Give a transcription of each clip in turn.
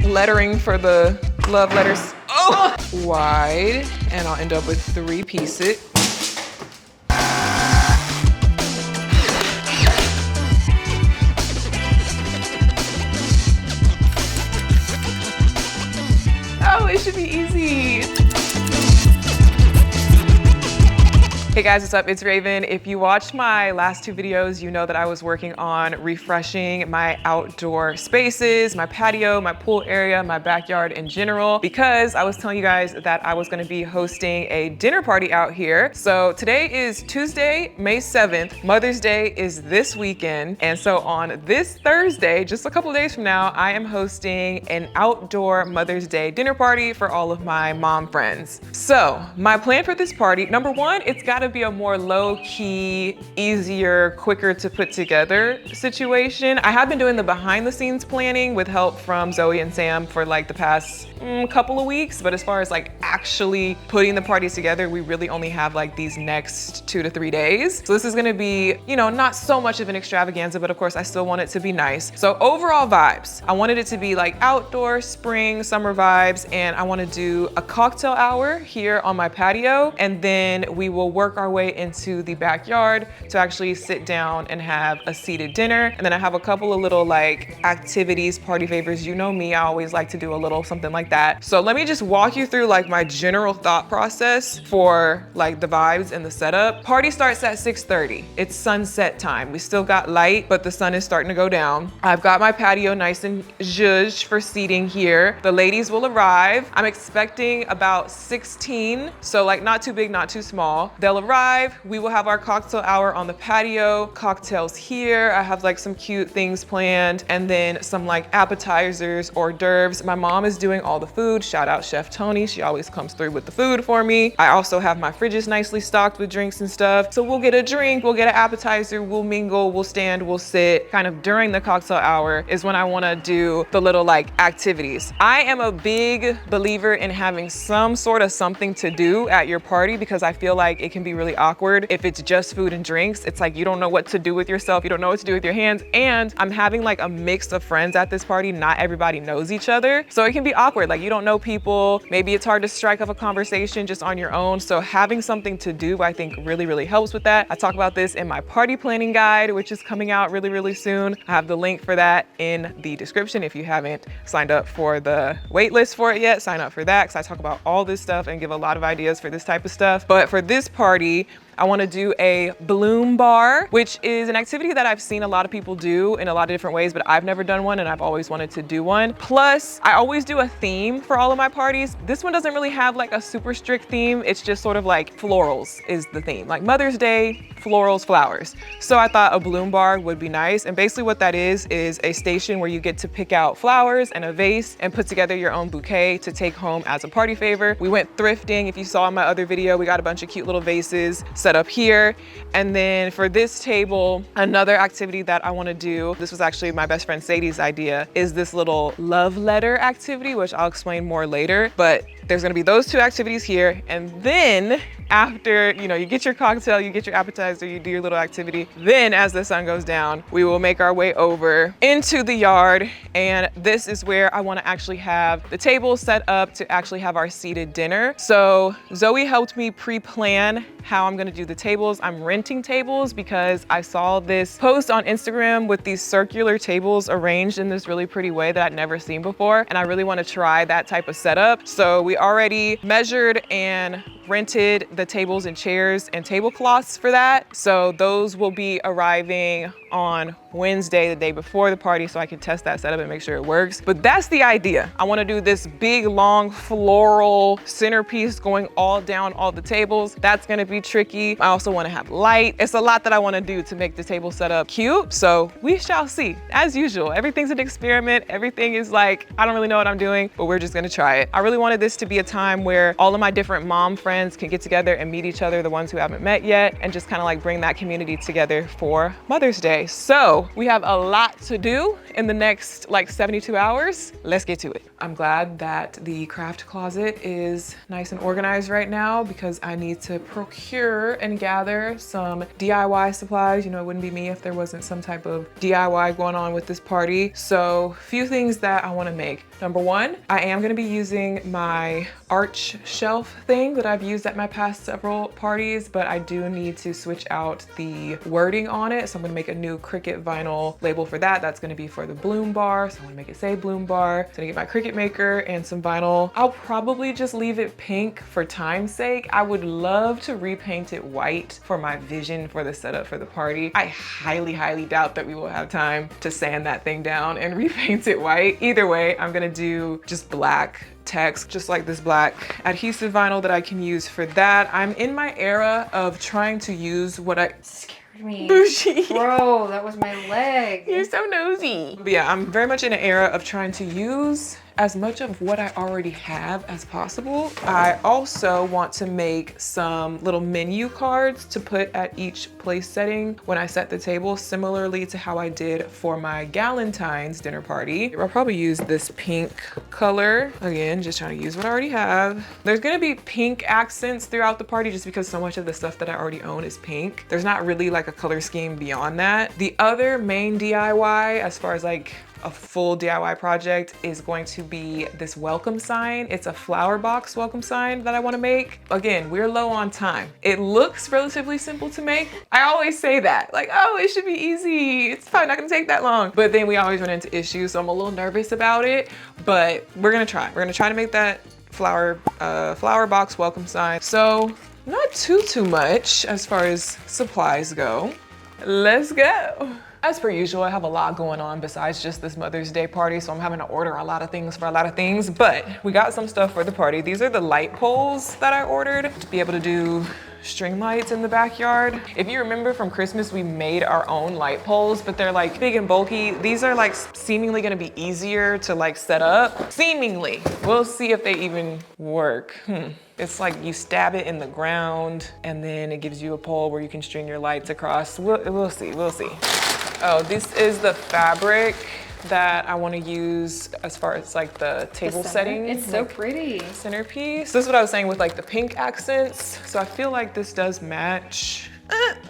lettering for the love letters wide, and I'll end up with 3-piece it. Oh, it should be easy. Hey guys, what's up? It's Raven. If you watched my last 2 videos, you know that I was working on refreshing my outdoor spaces, my patio, my pool area, my backyard in general, because I was telling you guys that I was gonna be hosting a dinner party out here. So today is Tuesday, May 7th. Mother's Day is this weekend. And so on this Thursday, just a couple days from now, I am hosting an outdoor Mother's Day dinner party for all of my mom friends. So my plan for this party, number one, it's gotta be a more low-key, easier, quicker to put together situation. I have been doing the behind the scenes planning with help from Zoe and Sam for like the past couple of weeks, but as far as like actually putting the party together, we really only have like these next 2 to 3 days. So this is gonna be, you know, not so much of an extravaganza, but of course I still want it to be nice. So overall vibes, I wanted it to be like outdoor, spring, summer vibes, and I wanna do a cocktail hour here on my patio, and then we will work our way into the backyard to actually sit down and have a seated dinner. And then I have a couple of little like activities, party favors. You know me, I always like to do a little something like that. So let me just walk you through like my general thought process for like the vibes and the setup. Party starts at 6:30. It's sunset time. We still got light, but the sun is starting to go down. I've got my patio nice and zhuzh for seating here. The ladies will arrive. I'm expecting about 16, so like not too big, not too small. They'll arrive, we will have our cocktail hour on the patio, cocktails here. I have like some cute things planned, and then some like appetizers, hors d'oeuvres. My mom is doing all the food. Shout out Chef Tony. She always comes through with the food for me. I also have my fridges nicely stocked with drinks and stuff. So we'll get a drink, we'll get an appetizer, we'll mingle, we'll stand, we'll sit. Kind of during the cocktail hour is when I wanna do the little like activities. I am a big believer in having some sort of something to do at your party, because I feel like it can be really awkward if it's just food and drinks. It's like you don't know what to do with yourself, you don't know what to do with your hands, and I'm having like a mix of friends at this party. Not everybody knows each other, so it can be awkward. Like you don't know people, maybe it's hard to strike up a conversation just on your own. So having something to do, I think really helps with that. I talk about this in my party planning guide, which is coming out really soon. I have the link for that in the description. If you haven't signed up for the wait list for it yet, sign up for that, because I talk about all this stuff and give a lot of ideas for this type of stuff. But for this party, I want to do a bloom bar, which is an activity that I've seen a lot of people do in a lot of different ways, but I've never done one and I've always wanted to do one. Plus, I always do a theme for all of my parties. This one doesn't really have like a super strict theme. It's just sort of like florals is the theme. Like Mother's Day, florals, flowers. So I thought a bloom bar would be nice. And basically what that is a station where you get to pick out flowers and a vase and put together your own bouquet to take home as a party favor. We went thrifting. If you saw in my other video, we got a bunch of cute little vases set up here. And then for this table, another activity that I want to do, this was actually my best friend Sadie's idea, is this little love letter activity, which I'll explain more later. But there's gonna be those 2 activities here. And then after, you know, you get your cocktail, you get your appetizer, you do your little activity, then as the sun goes down, we will make our way over into the yard. And this is where I wanna actually have the table set up to actually have our seated dinner. So Zoe helped me pre-plan how I'm gonna do the tables. I'm renting tables because I saw this post on Instagram with these circular tables arranged in this really pretty way that I'd never seen before. And I really wanna try that type of setup. So we already measured and rented the tables and chairs and tablecloths for that. So those will be arriving on Wednesday, the day before the party, so I can test that setup and make sure it works. But that's the idea. I wanna do this big, long floral centerpiece going all down all the tables. That's gonna be tricky. I also wanna have light. It's a lot that I wanna do to make the table setup cute, so we shall see. As usual, everything's an experiment. Everything is like, I don't really know what I'm doing, but we're just gonna try it. I really wanted this to be a time where all of my different mom friends can get together and meet each other, the ones who haven't met yet, and just kind of like bring that community together for Mother's Day. Okay, so we have a lot to do in the next like 72 hours. Let's get to it. I'm glad that the craft closet is nice and organized right now because I need to procure and gather some DIY supplies. You know, it wouldn't be me if there wasn't some type of DIY going on with this party. So a few things that I want to make. Number one, I am going to be using my arch shelf thing that I've used at my past several parties, but I do need to switch out the wording on it. So I'm going to make a new Cricut vinyl label for that. That's going to be for the Bloom Bar. So I'm going to make it say Bloom Bar. So I'm going to get my Cricut maker and some vinyl. I'll probably just leave it pink for time's sake. I would love to repaint it white for my vision for the setup for the party. I highly, highly doubt that we will have time to sand that thing down and repaint it white. Either way, I'm going to do just black text, just like this black adhesive vinyl that I can use for that. I'm in my era of trying to use what I... Scared me. Bougie. Bro, that was my leg. You're so nosy. But yeah, I'm very much in an era of trying to use as much of what I already have as possible. I also want to make some little menu cards to put at each place setting when I set the table, similarly to how I did for my Galentine's dinner party. I'll probably use this pink color. Again, just trying to use what I already have. There's gonna be pink accents throughout the party just because so much of the stuff that I already own is pink. There's not really like a color scheme beyond that. The other main DIY, as far as like a full DIY project, is going to be this welcome sign. It's a flower box welcome sign that I want to make. Again, we're low on time. It looks relatively simple to make. I always say that, like, oh, it should be easy. It's probably not gonna take that long. But then we always run into issues, so I'm a little nervous about it, but we're gonna try. We're gonna try to make that flower box welcome sign. So not too much as far as supplies go. Let's go. As per usual, I have a lot going on besides just this Mother's Day party, so I'm having to order a lot of things for a lot of things, but we got some stuff for the party. These are the light poles that I ordered to be able to do string lights in the backyard. If you remember from Christmas, we made our own light poles, but they're like big and bulky. These are like seemingly gonna be easier to like set up. Seemingly. We'll see if they even work. It's like you stab it in the ground and then it gives you a pole where you can string your lights across. We'll see, we'll see. Oh, this is the fabric that I want to use as far as like the table setting. It's so pretty. Centerpiece. This is what I was saying with like the pink accents. So I feel like this does match.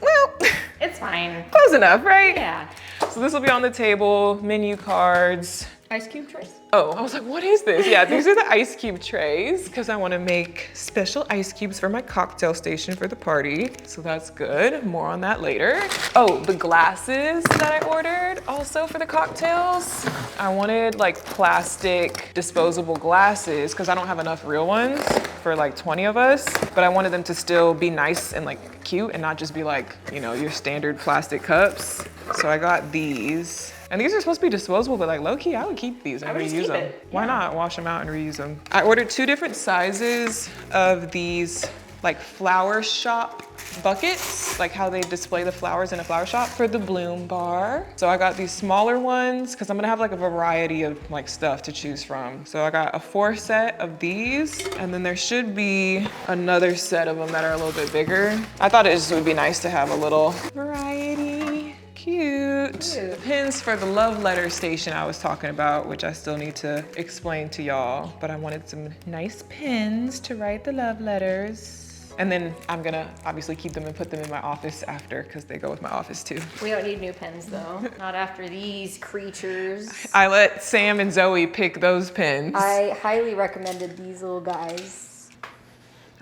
Well, It's fine. Close enough, right? Yeah. So this will be on the table, menu cards. Ice cube trays. Oh, I was like, what is this? Yeah, these are the ice cube trays because I want to make special ice cubes for my cocktail station for the party. So that's good. More on that later. Oh, the glasses that I ordered also for the cocktails. I wanted like plastic disposable glasses because I don't have enough real ones for like 20 of us, but I wanted them to still be nice and like cute and not just be like, you know, your standard plastic cups. So I got these. And these are supposed to be disposable, but like low-key, I would keep these and reuse them. Why not? Wash them out and reuse them. I ordered 2 different sizes of these like flower shop buckets, like how they display the flowers in a flower shop for the Bloom Bar. So I got these smaller ones because I'm gonna have like a variety of like stuff to choose from. So I got a 4 set of these, and then there should be another set of them that are a little bit bigger. I thought it just would be nice to have a little variety. Cute. The pins for the love letter station I was talking about, which I still need to explain to y'all, but I wanted some nice pins to write the love letters. And then I'm gonna obviously keep them and put them in my office after because they go with my office too. We don't need new pins though. Not after these creatures. I let Sam and Zoe pick those pins. I highly recommended these little guys.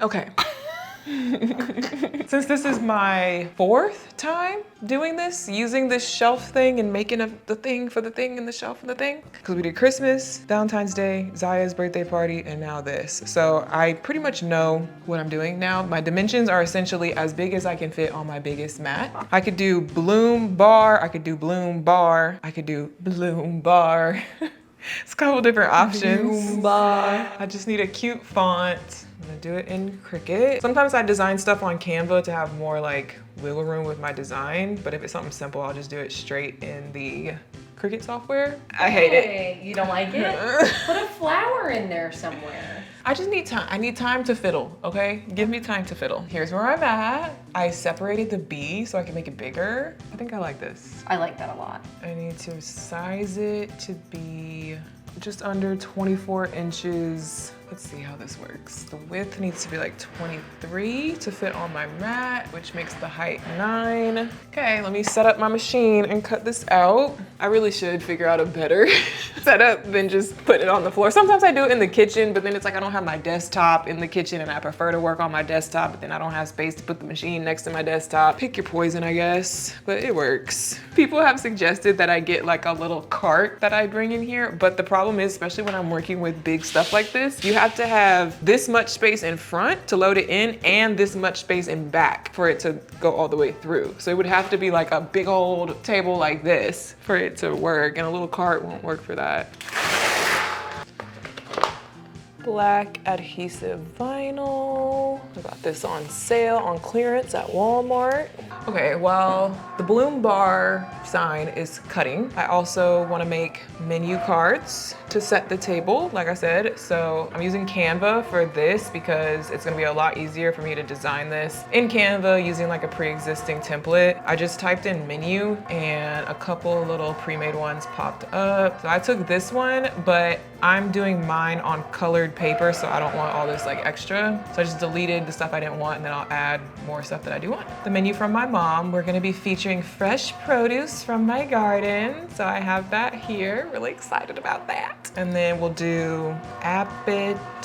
Okay. Since this is my 4th time doing this, using this shelf thing and making the thing for the thing and the shelf and the thing, because we did Christmas, Valentine's Day, Ziya's birthday party, and now this. So I pretty much know what I'm doing now. My dimensions are essentially as big as I can fit on my biggest mat. I could do Bloom Bar, I could do Bloom Bar, I could do Bloom Bar. It's a couple different options. Bloom Bar. I just need a cute font. I'm gonna do it in Cricut. Sometimes I design stuff on Canva to have more like wiggle room with my design, but if it's something simple, I'll just do it straight in the Cricut software. I hate it. You don't like it? Put a flower in there somewhere. I just need time. I need time to fiddle, okay? Give me time to fiddle. Here's where I'm at. I separated the B so I can make it bigger. I think I like this. I like that a lot. I need to size it to be just under 24 inches. Let's see how this works. The width needs to be like 23 to fit on my mat, which makes the height 9. Okay, let me set up my machine and cut this out. I really should figure out a better setup than just put it on the floor. Sometimes I do it in the kitchen, but then it's like I don't have my desktop in the kitchen and I prefer to work on my desktop, but then I don't have space to put the machine next to my desktop. Pick your poison, I guess, but it works. People have suggested that I get like a little cart that I bring in here, but the problem is, especially when I'm working with big stuff like this, you have to have this much space in front to load it in and this much space in back for it to go all the way through. So it would have to be like a big old table like this for it to work, and a little cart won't work for that. Black adhesive vinyl. I got this on sale on clearance at Walmart. Okay, while the Bloom Bar sign is cutting, I also want to make menu cards to set the table, like I said. So I'm using Canva for this because it's gonna be a lot easier for me to design this in Canva using like a pre-existing template. I just typed in menu and a couple little pre-made ones popped up. So I took this one, but I'm doing mine on colored paper, so I don't want all this like extra. So I just deleted the stuff I didn't want, and then I'll add more stuff that I do want. The menu from my mom, we're gonna be featuring fresh produce from my garden. So I have that here, really excited about that. And then we'll do appetizers.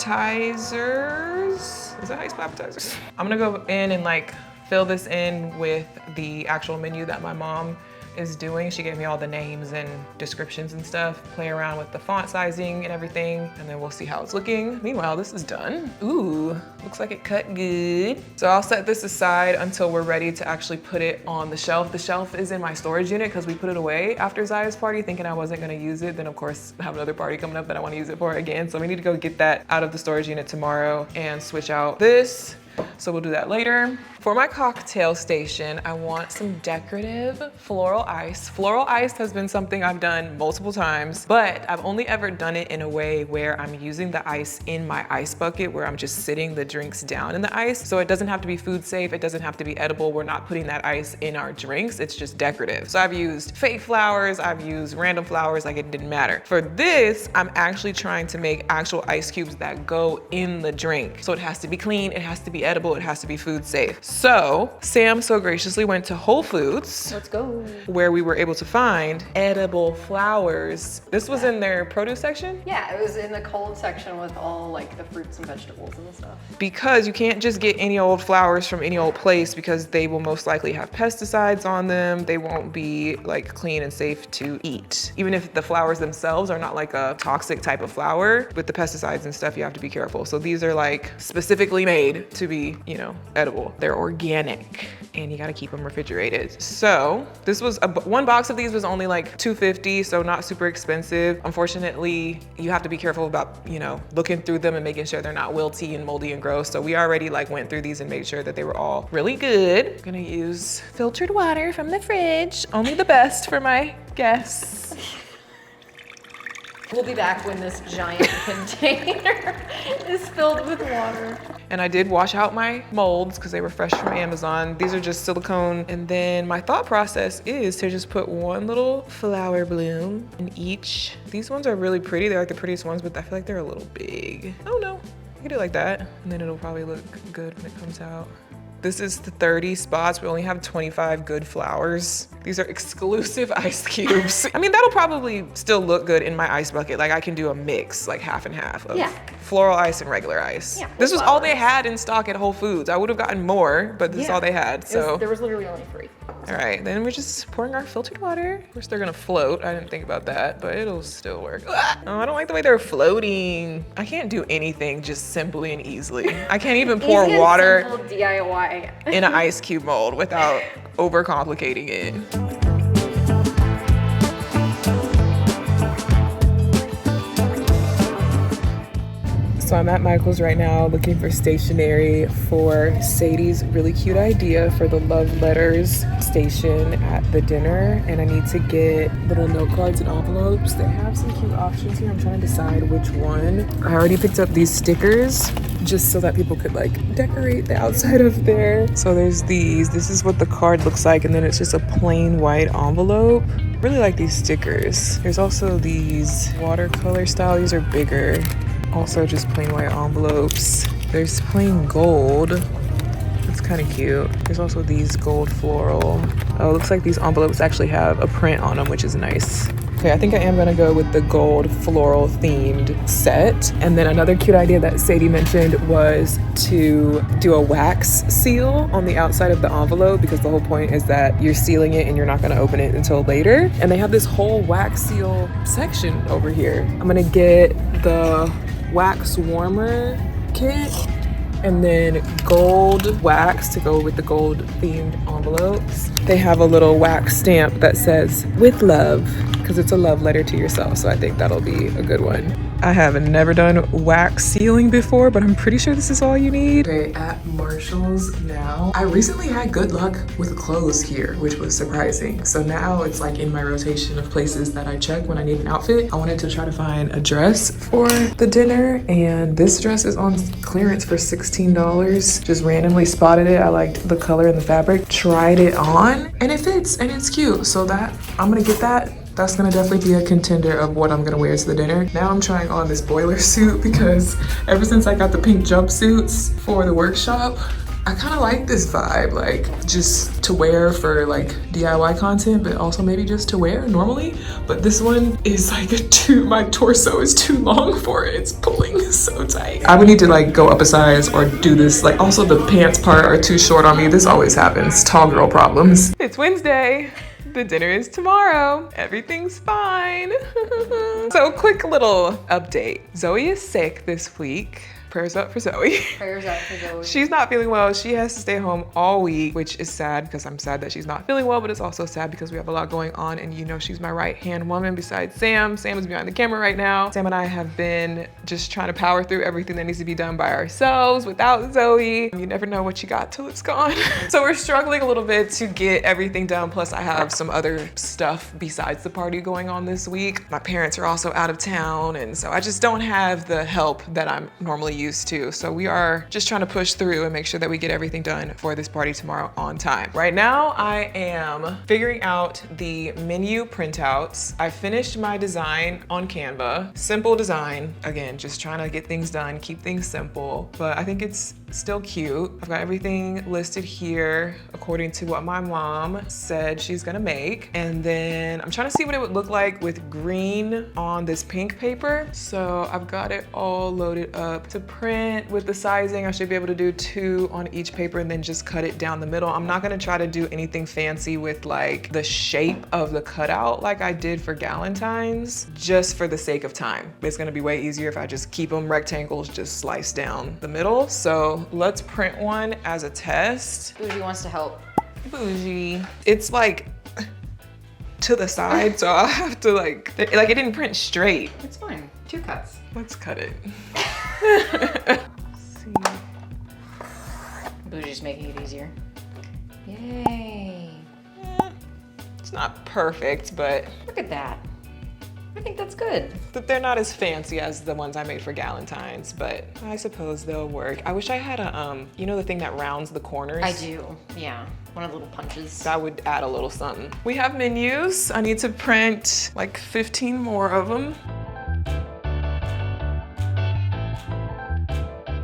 Is that how you spell appetizers? I'm gonna go in and like fill this in with the actual menu that my mom is doing. She gave me all the names and descriptions and stuff, play around with the font sizing and everything, and then we'll see how it's looking. Meanwhile, this is done. Ooh, looks like it cut good. So I'll set this aside until we're ready to actually put it on the shelf. The shelf is in my storage unit because we put it away after Ziya's party thinking I wasn't gonna use it. Then of course, I have another party coming up that I wanna use it for again. So we need to go get that out of the storage unit tomorrow and switch out this. So we'll do that later. For my cocktail station, I want some decorative floral ice. Floral ice has been something I've done multiple times, but I've only ever done it in a way where I'm using the ice in my ice bucket, where I'm just sitting the drinks down in the ice. So it doesn't have to be food safe, it doesn't have to be edible. We're not putting that ice in our drinks, it's just decorative. So I've used fake flowers, I've used random flowers, like it didn't matter. For this, I'm actually trying to make actual ice cubes that go in the drink. So it has to be clean, it has to be edible, it has to be food safe. So Sam so graciously went to Whole Foods. Let's go. Where we were able to find edible flowers. This was in their produce section? Yeah, it was in the cold section with all like the fruits and vegetables and stuff. Because you can't just get any old flowers from any old place because they will most likely have pesticides on them. They won't be like clean and safe to eat. Even if the flowers themselves are not like a toxic type of flower, with the pesticides and stuff, you have to be careful. So these are like specifically made to be, you know, edible. They're organic and you gotta keep them refrigerated. So this was, one box of these was only like $2.50, so not super expensive. Unfortunately, you have to be careful about, you know, looking through them and making sure they're not wilty and moldy and gross. So we already like went through these and made sure that they were all really good. I'm gonna use filtered water from the fridge. Only the best for my guests. We'll be back when this giant container is filled with water. And I did wash out my molds because they were fresh from Amazon. These are just silicone. And then my thought process is to just put one little flower bloom in each. These ones are really pretty. They're like the prettiest ones, but I feel like they're a little big. Oh no, I can do it like that. And then it'll probably look good when it comes out. This is the 30 spots. We only have 25 good flowers. These are exclusive ice cubes. I mean, that'll probably still look good in my ice bucket. Like I can do a mix, like half and half of floral ice and regular ice. Yeah, this was all they had in stock at Whole Foods. I would have gotten more, but this is all they had, so. There was literally only 3. All right, then we're just pouring our filtered water. Of course, they're gonna float. I didn't think about that, but it'll still work. Oh, I don't like the way they're floating. I can't do anything just simply and easily. I can't even pour water DIY in an ice cube mold without overcomplicating it. So I'm at Michael's right now looking for stationery for Sadie's really cute idea for the love letters station at the dinner. And I need to get little note cards and envelopes. They have some cute options here. I'm trying to decide which one. I already picked up these stickers just so that people could like decorate the outside of there. So there's these. This is what the card looks like, and then it's just a plain white envelope. Really like these stickers. There's also these watercolor style. These are bigger. Also just plain white envelopes. There's plain gold. It's kind of cute. There's also these gold floral. Oh, it looks like these envelopes actually have a print on them, which is nice. Okay, I think I am gonna go with the gold floral themed set. And then another cute idea that Sadie mentioned was to do a wax seal on the outside of the envelope, because the whole point is that you're sealing it and you're not gonna open it until later. And they have this whole wax seal section over here. I'm gonna get the wax warmer kit and then gold wax to go with the gold themed envelopes. They have a little wax stamp that says "with love," because it's a love letter to yourself. So I think that'll be a good one. I have never done wax sealing before, but I'm pretty sure this is all you need. Okay, at Marshall's now. I recently had good luck with clothes here, which was surprising. So now it's like in my rotation of places that I check when I need an outfit. I wanted to try to find a dress for the dinner, and this dress is on clearance for $16. Just randomly spotted it. I liked the color and the fabric. Tried it on, and it fits, and it's cute. So that, I'm gonna get that. That's gonna definitely be a contender of what I'm gonna wear to the dinner. Now I'm trying on this boiler suit because ever since I got the pink jumpsuits for the workshop, I kind of like this vibe, like just to wear for like DIY content, but also maybe just to wear normally. But this one is like my torso is too long for it. It's pulling so tight. I would need to like go up a size or do this. Like also the pants part are too short on me. This always happens, tall girl problems. It's Wednesday. The dinner is tomorrow. Everything's fine. So quick little update. Zoe is sick this week. Prayers up for Zoe. Prayers up for Zoe. She's not feeling well. She has to stay home all week, which is sad because I'm sad that she's not feeling well, but it's also sad because we have a lot going on, and you know she's my right-hand woman besides Sam. Sam is behind the camera right now. Sam and I have been just trying to power through everything that needs to be done by ourselves without Zoe. You never know what you got till it's gone. So we're struggling a little bit to get everything done. Plus I have some other stuff besides the party going on this week. My parents are also out of town, and so I just don't have the help that I'm normally used to. So we are just trying to push through and make sure that we get everything done for this party tomorrow on time. Right now, I am figuring out the menu printouts. I finished my design on Canva. Simple design. Again, just trying to get things done, keep things simple, but I think it's still cute. I've got everything listed here according to what my mom said she's gonna make. And then I'm trying to see what it would look like with green on this pink paper. So I've got it all loaded up to print with the sizing. I should be able to do 2 on each paper and then just cut it down the middle. I'm not gonna try to do anything fancy with like the shape of the cutout like I did for Galentine's, just for the sake of time. It's gonna be way easier if I just keep them rectangles, just slice down the middle. So let's print one as a test. Bougie wants to help. Bougie. It's like to the side, so I'll have to like it didn't print straight. It's fine. 2 cuts. Let's cut it. See. Bougie's making it easier. Yay. It's not perfect, but Look at that. I think that's good. they're not as fancy as the ones I made for Galentine's, but I suppose they'll work. I wish I had a, you know the thing that rounds the corners? I do, yeah. One of the little punches. That would add a little something. We have menus. I need to print like 15 more of them.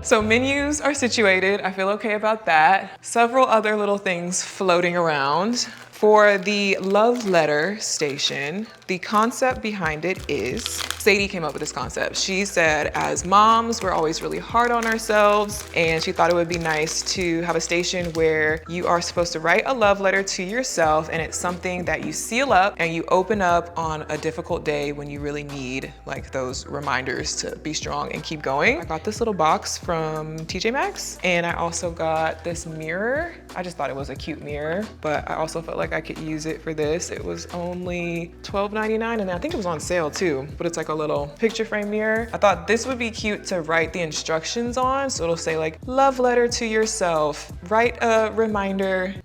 So menus are situated. I feel okay about that. Several other little things floating around. For the love letter station, the concept behind it is, Sadie came up with this concept. She said, as moms, we're always really hard on ourselves, and she thought it would be nice to have a station where you are supposed to write a love letter to yourself, and it's something that you seal up and you open up on a difficult day when you really need like those reminders to be strong and keep going. I got this little box from TJ Maxx, and I also got this mirror. I just thought it was a cute mirror, but I also felt like I could use it for this. It was only $12.99, and I think it was on sale too, but it's like a little picture frame mirror. I thought this would be cute to write the instructions on. So it'll say like, love letter to yourself. Write a reminder,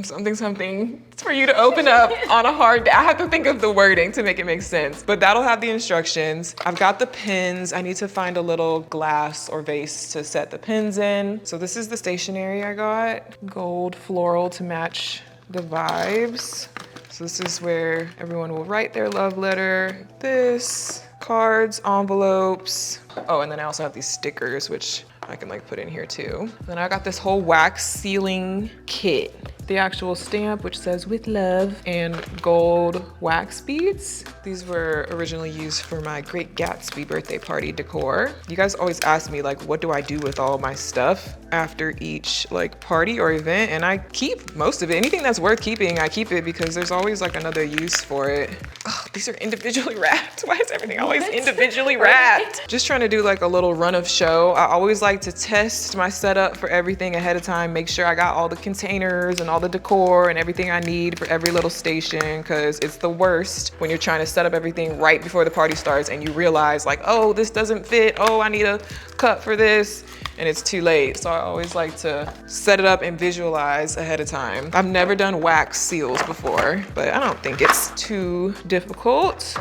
something. It's for you to open up on a hard day. I have to think of the wording to make it make sense, but that'll have the instructions. I've got the pins. I need to find a little glass or vase to set the pins in. So this is the stationery I got. Gold floral to match the vibes. So this is where everyone will write their love letter. This, cards, envelopes. Oh, and then I also have these stickers, which I can like put in here too. Then I got this whole wax sealing kit. The actual stamp, which says with love, and gold wax beads. These were originally used for my Great Gatsby birthday party decor. You guys always ask me like, what do I do with all my stuff after each like party or event? And I keep most of it. Anything that's worth keeping, I keep it because there's always like another use for it. Oh, these are individually wrapped. Why is everything always individually wrapped? Just trying to do like a little run of show. I always like to test my setup for everything ahead of time, make sure I got all the containers and all the decor and everything I need for every little station, because it's the worst when you're trying to set up everything right before the party starts and you realize like, oh, this doesn't fit. Oh, I need a cup for this. And it's too late. So I always like to set it up and visualize ahead of time. I've never done wax seals before, but I don't think it's too difficult.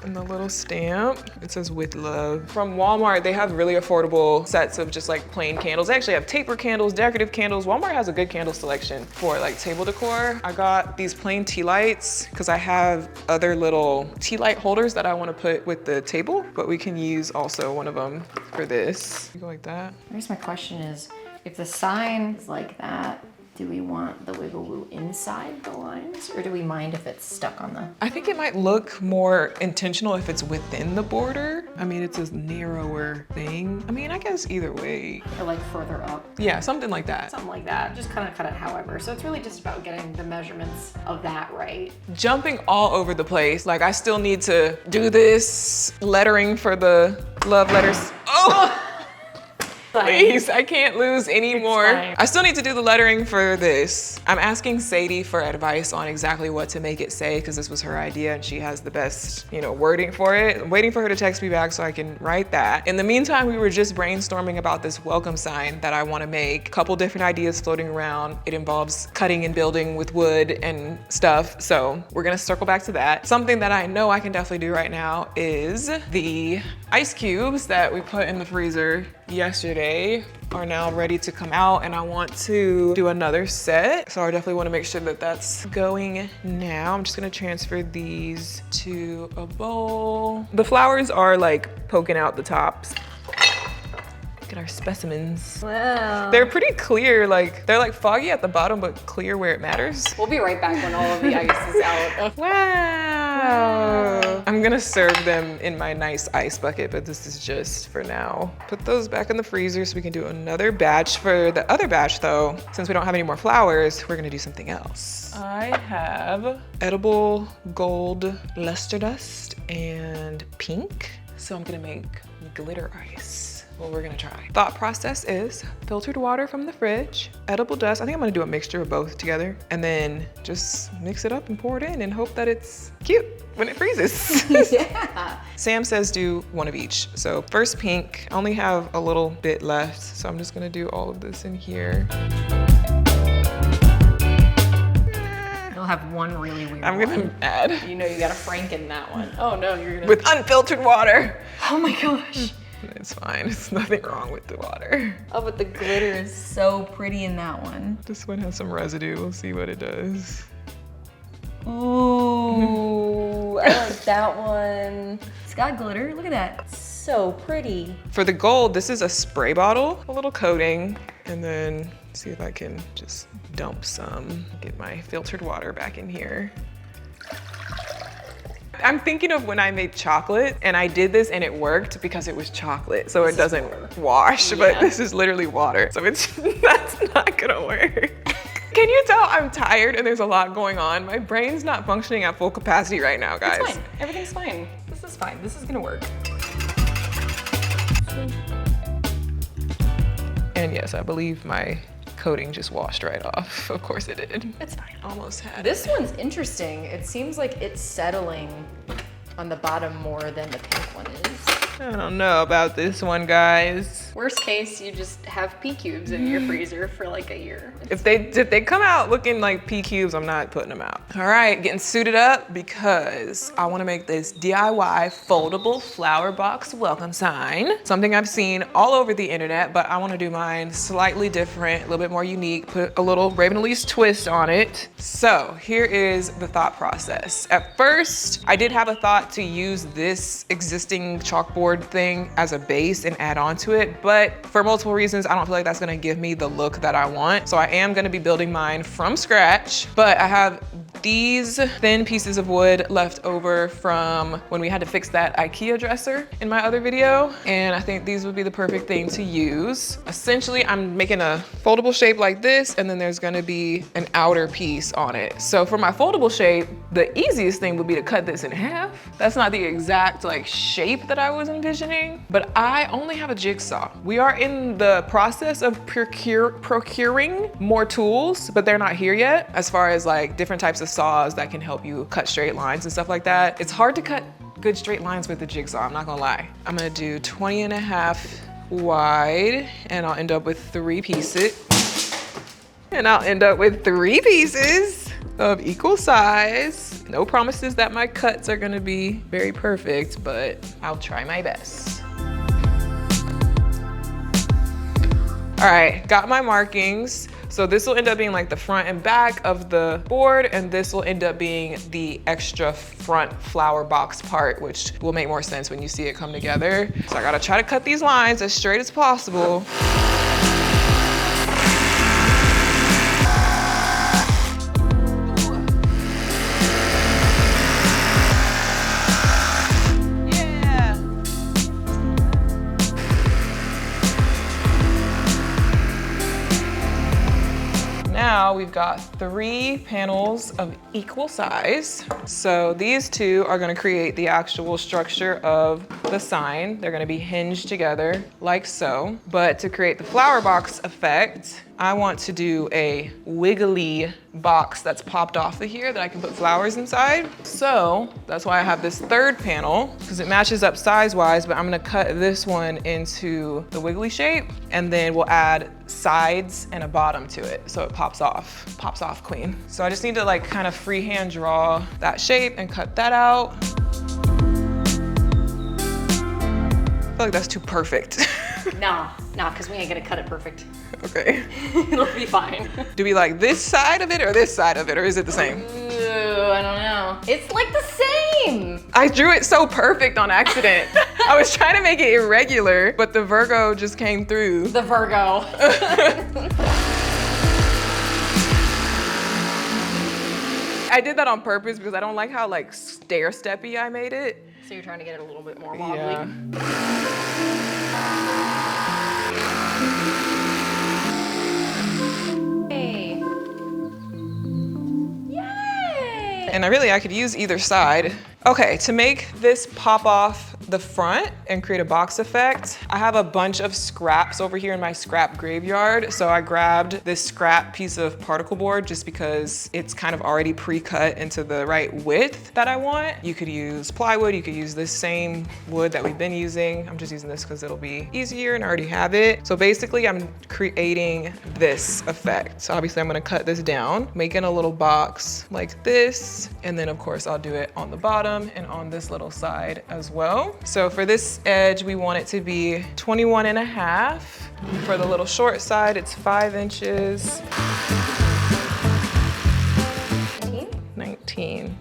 And the little stamp, it says with love. From Walmart, they have really affordable sets of just like plain candles. They actually have taper candles, decorative candles. Walmart has a good candle selection for like table decor. I got these plain tea lights because I have other little tea light holders that I want to put with the table, but we can use also one of them for this. You go like that. I guess my question is, if the sign is like that, do we want the wiggle woo inside the lines, or do we mind if it's stuck on the? I think it might look more intentional if it's within the border. I mean, it's a narrower thing. I mean, I guess either way. Or like further up. Yeah, something like that. Something like that. Just kind of cut it however. So it's really just about getting the measurements of that right. Jumping all over the place. Like I still need to do this lettering for the love letters. Oh! Please, I can't lose anymore. I still need to do the lettering for this. I'm asking Sadie for advice on exactly what to make it say, because this was her idea and she has the best, wording for it. I'm waiting for her to text me back so I can write that. In the meantime, we were just brainstorming about this welcome sign that I want to make. A couple different ideas floating around. It involves cutting and building with wood and stuff. So we're gonna circle back to that. Something that I know I can definitely do right now is the ice cubes that we put in the freezer yesterday are now ready to come out, and I want to do another set. So I definitely want to make sure that that's going now. I'm just gonna transfer these to a bowl. The flowers are like poking out the tops. Look at our specimens. Wow. They're pretty clear, they're like foggy at the bottom, but clear where it matters. We'll be right back when all of the ice is out. Wow. I'm gonna serve them in my nice ice bucket, but this is just for now. Put those back in the freezer so we can do another batch. For the other batch though, since we don't have any more flowers, we're gonna do something else. I have edible gold luster dust and pink. So I'm gonna make glitter ice. What we're gonna try. Thought process is filtered water from the fridge, edible dust. I think I'm gonna do a mixture of both together, and then just mix it up and pour it in and hope that it's cute when it freezes. Yeah. Sam says do one of each. So first pink, I only have a little bit left, so I'm just gonna do all of this in here. You'll have one really weird I'm gonna add. You gotta Franken that one. Oh no, you're gonna. With unfiltered water. Oh my gosh. It's fine, there's nothing wrong with the water. Oh, but the glitter is so pretty in that one. This one has some residue, we'll see what it does. Ooh, I like that one. It's got glitter, look at that. So pretty. For the gold, this is a spray bottle, a little coating, and then see if I can just dump some, get my filtered water back in here. I'm thinking of when I made chocolate, and I did this and it worked because it was chocolate, so it doesn't wash, but this is literally water. So that's not gonna work. Can you tell I'm tired and there's a lot going on? My brain's not functioning at full capacity right now, guys. It's fine, everything's fine. This is fine, this is gonna work. And yes, I believe my coating just washed right off. Of course it did. It's fine. Almost had This one's interesting. It seems like it's settling on the bottom more than the pink one is. I don't know about this one, guys. Worst case, you just have pea cubes in your freezer for like a year. If they come out looking like pea cubes, I'm not putting them out. All right, getting suited up because I wanna make this DIY foldable flower box welcome sign. Something I've seen all over the internet, but I wanna do mine slightly different, a little bit more unique, put a little Raven Elyse twist on it. So here is the thought process. At first, I did have a thought to use this existing chalkboard thing as a base and add on to it, but for multiple reasons, I don't feel like that's gonna give me the look that I want. So I am gonna be building mine from scratch, but I have these thin pieces of wood left over from when we had to fix that IKEA dresser in my other video. And I think these would be the perfect thing to use. Essentially, I'm making a foldable shape like this, and then there's gonna be an outer piece on it. So for my foldable shape, the easiest thing would be to cut this in half. That's not the exact like shape that I was envisioning, but I only have a jigsaw. We are in the process of procuring more tools, but they're not here yet, as far as like different types of saws that can help you cut straight lines and stuff like that. It's hard to cut good straight lines with the jigsaw, I'm not gonna lie. I'm gonna do 20.5 wide, and I'll end up with 3 pieces. And I'll end up with 3 pieces of equal size. No promises that my cuts are gonna be very perfect, but I'll try my best. All right, got my markings. So this will end up being like the front and back of the board, and this will end up being the extra front flower box part, which will make more sense when you see it come together. So I gotta try to cut these lines as straight as possible. Now we've got 3 panels of equal size. So these 2 are gonna create the actual structure of the sign. They're gonna be hinged together like so. But to create the flower box effect, I want to do a wiggly box that's popped off of here that I can put flowers inside. So that's why I have this 3rd panel, because it matches up size-wise, but I'm gonna cut this one into the wiggly shape, and then we'll add sides and a bottom to it so it pops off. Pops off, queen. So I just need to like kind of freehand draw that shape and cut that out. I feel like that's too perfect. Nah, because we ain't gonna cut it perfect. Okay. It'll be fine. Do we like this side of it or this side of it, or is it the same? Ooh, I don't know. It's like the same. I drew it so perfect on accident. I was trying to make it irregular, but the Virgo just came through. The Virgo. I did that on purpose because I don't like how like stair-steppy I made it. So you're trying to get it a little bit more wobbly. Yeah. Hey. Yay! And I could use either side. Okay, to make this pop off the front and create a box effect, I have a bunch of scraps over here in my scrap graveyard. So I grabbed this scrap piece of particle board just because it's kind of already pre-cut into the right width that I want. You could use plywood, you could use this same wood that we've been using. I'm just using this because it'll be easier and I already have it. So basically I'm creating this effect. So obviously I'm gonna cut this down, making a little box like this. And then of course I'll do it on the bottom and on this little side as well. So for this edge, we want it to be 21.5. For the little short side, it's 5 inches. 19.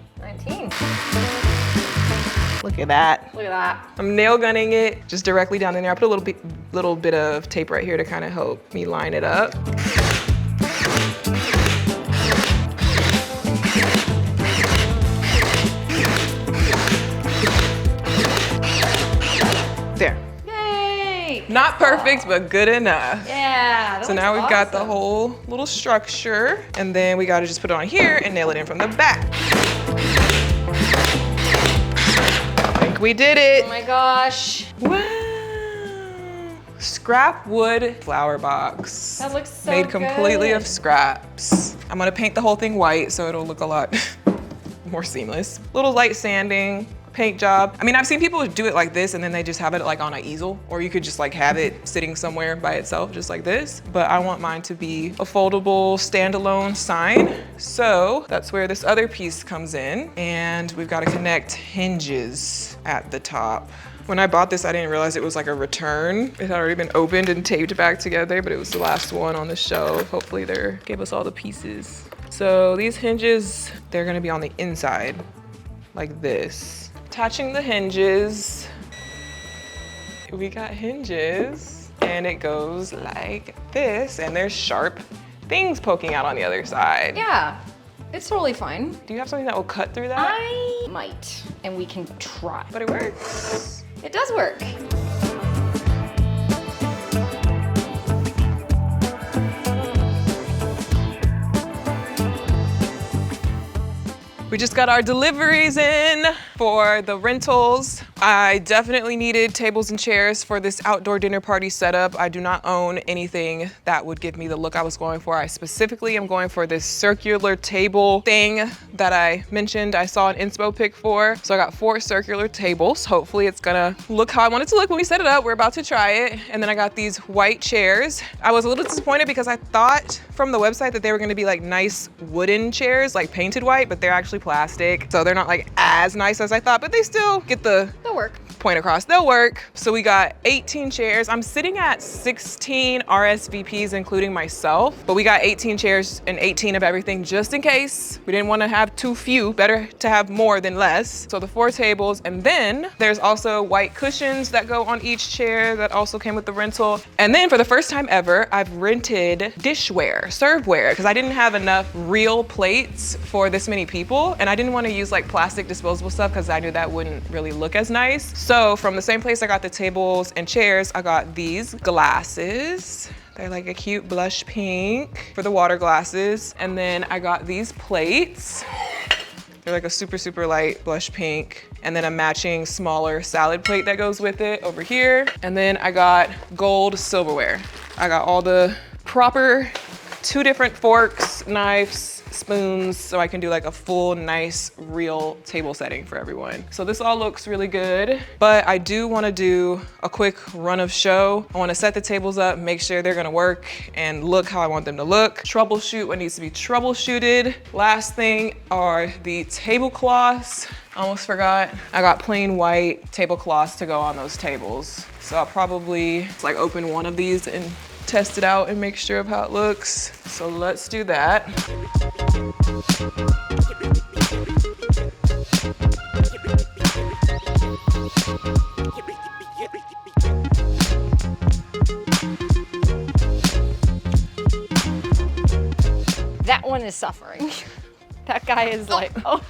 Look at that. Look at that. I'm nail gunning it just directly down in there. I put a little bit of tape right here to kind of help me line it up. There. Yay! Not perfect, but good enough. Yeah. So now we've got the whole little structure, and then we gotta just put it on here and nail it in from the back. I think we did it. Oh my gosh. Wow. Scrap wood flower box. That looks so made completely good. of scraps. I'm gonna paint the whole thing white so it'll look a lot more seamless. Little light sanding paint job. I mean, I've seen people do it like this and then they just have it like on an easel, or you could just like have it sitting somewhere by itself, just like this. But I want mine to be a foldable standalone sign. So that's where this other piece comes in. And we've got to connect hinges at the top. When I bought this, I didn't realize it was like a return. It had already been opened and taped back together, but it was the last one on the shelf. Hopefully they gave us all the pieces. So these hinges, they're gonna be on the inside, like this. Attaching the hinges, we got hinges, and it goes like this, and there's sharp things poking out on the other side. Yeah, it's totally fine. Do you have something that will cut through that? I might, and we can try. But it works. It does work. We just got our deliveries in for the rentals. I definitely needed tables and chairs for this outdoor dinner party setup. I do not own anything that would give me the look I was going for. I specifically am going for this circular table thing that I mentioned I saw an inspo pic for. So I got 4 circular tables. Hopefully it's gonna look how I want it to look when we set it up. We're about to try it. And then I got these white chairs. I was a little disappointed because I thought from the website that they were gonna be like nice wooden chairs, like painted white, but they're actually plastic. So they're not like as nice as I thought, but they still get the work. Point across. They'll work. So we got 18 chairs. I'm sitting at 16 RSVPs, including myself, but we got 18 chairs and 18 of everything just in case. We didn't want to have too few, better to have more than less. So the 4 tables, and then there's also white cushions that go on each chair that also came with the rental. And then for the first time ever, I've rented dishware, serveware, because I didn't have enough real plates for this many people, and I didn't want to use like plastic disposable stuff because I knew that wouldn't really look as nice. So from the same place I got the tables and chairs, I got these glasses. They're like a cute blush pink for the water glasses. And then I got these plates. They're like a super, super light blush pink. And then a matching smaller salad plate that goes with it over here. And then I got gold silverware. I got all the proper 2 different forks, knives, spoons, so I can do like a full, nice, real table setting for everyone. So this all looks really good, but I do want to do a quick run of show. I want to set the tables up, make sure they're going to work and look how I want them to look. Troubleshoot what needs to be troubleshooted. Last thing are the tablecloths. Almost forgot. I got plain white tablecloths to go on those tables. So I'll probably like open one of these and test it out and make sure of how it looks. So let's do that. That one is suffering. That guy is like, oh.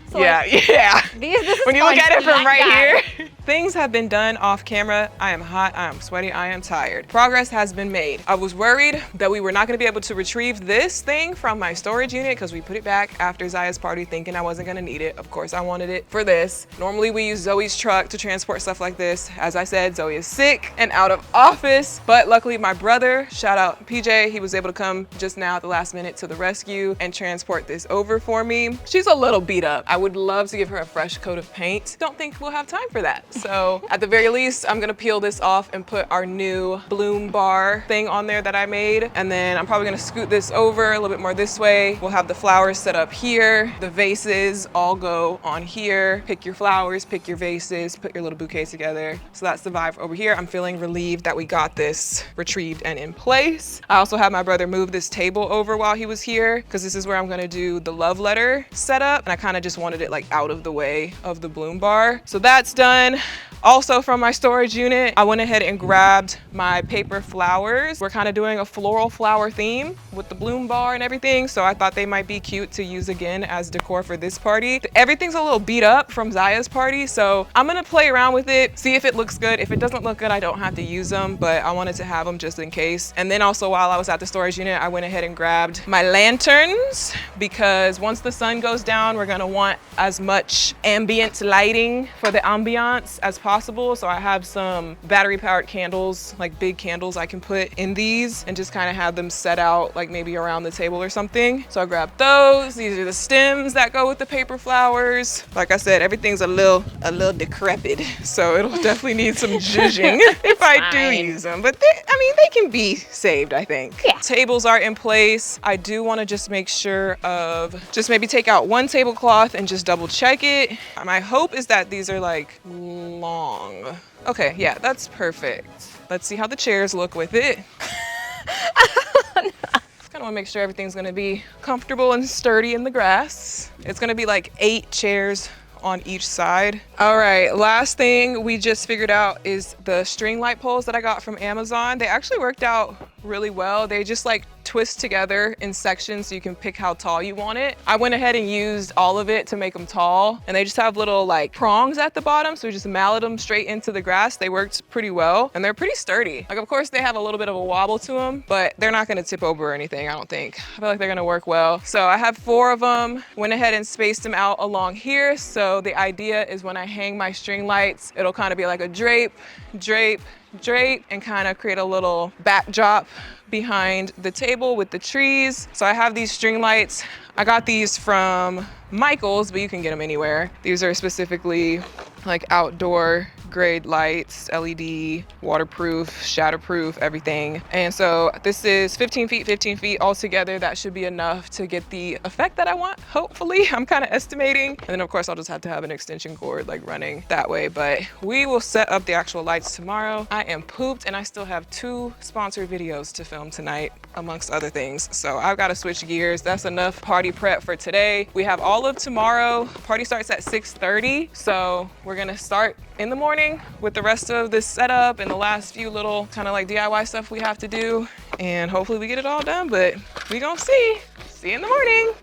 So yeah, like, yeah. This when you look at it from right guy. here, things have been done off camera. I am hot, I am sweaty, I am tired. Progress has been made. I was worried that we were not gonna be able to retrieve this thing from my storage unit because we put it back after Ziya's party thinking I wasn't gonna need it. Of course, I wanted it for this. Normally we use Zoe's truck to transport stuff like this. As I said, Zoe is sick and out of office, but luckily my brother, shout out PJ, he was able to come just now at the last minute to the rescue and transport this over for me. She's a little beat up. I would love to give her a fresh coat of paint. Don't think we'll have time for that. So at the very least, I'm gonna peel this off and put our new bloom bar thing on there that I made. And then I'm probably gonna scoot this over a little bit more this way. We'll have the flowers set up here. The vases all go on here. Pick your flowers, pick your vases, put your little bouquets together. So that's the vibe over here. I'm feeling relieved that we got this retrieved and in place. I also had my brother move this table over while he was here because this is where I'm gonna do the love letter setup. And I kind of just wanted it like out of the way of the bloom bar. So that's done. Also from my storage unit, I went ahead and grabbed my paper flowers. We're kind of doing a floral flower theme with the bloom bar and everything. So I thought they might be cute to use again as decor for this party. Everything's a little beat up from Ziya's party. So I'm gonna play around with it, see if it looks good. If it doesn't look good, I don't have to use them, but I wanted to have them just in case. And then also while I was at the storage unit, I went ahead and grabbed my lanterns because once the sun goes down, we're gonna want as much ambient lighting for the ambiance as possible. possible. So I have some battery powered candles, like big candles I can put in these and just kind of have them set out like maybe around the table or something. So I grabbed those. These are the stems that go with the paper flowers. Like I said, everything's a little decrepit, so it'll definitely need some zhuzhing if I do use them. But they can be saved, I think. Yeah. Tables are in place. I do want to just make sure of just maybe take out one tablecloth and just double check it. My hope is that these are like long. Okay, yeah, that's perfect. Let's see how the chairs look with it. Kind of want to make sure everything's going to be comfortable and sturdy in the grass. It's going to be like 8 chairs on each side. All right, last thing we just figured out is the string light poles that I got from Amazon. They actually worked out really well. They just like twist together in sections so you can pick how tall you want it. I went ahead and used all of it to make them tall, and they just have little like prongs at the bottom, so we just mallet them straight into the grass. They worked pretty well, and they're pretty sturdy. Like, of course they have a little bit of a wobble to them, but they're not gonna tip over or anything, I don't think. I feel like they're gonna work well. So I have 4 of them, went ahead and spaced them out along here. So the idea is when I hang my string lights, it'll kind of be like a drape, drape, drape, and kind of create a little backdrop behind the table with the trees. So I have these string lights. I got these from Michael's, but you can get them anywhere. These are specifically like outdoor grade lights, LED, waterproof, shatterproof, everything. And so this is 15 feet altogether. That should be enough to get the effect that I want, hopefully. I'm kind of estimating. And then of course I'll just have to have an extension cord like running that way, but we will set up the actual lights tomorrow. I am pooped and I still have 2 sponsored videos to film tonight, amongst other things. So I've got to switch gears. That's enough party prep for today. We have all of tomorrow. Party starts at 6:30. So we're gonna start in the morning with the rest of this setup and the last few little kind of like DIY stuff we have to do. And hopefully we get it all done, but we gonna see. See you in the morning.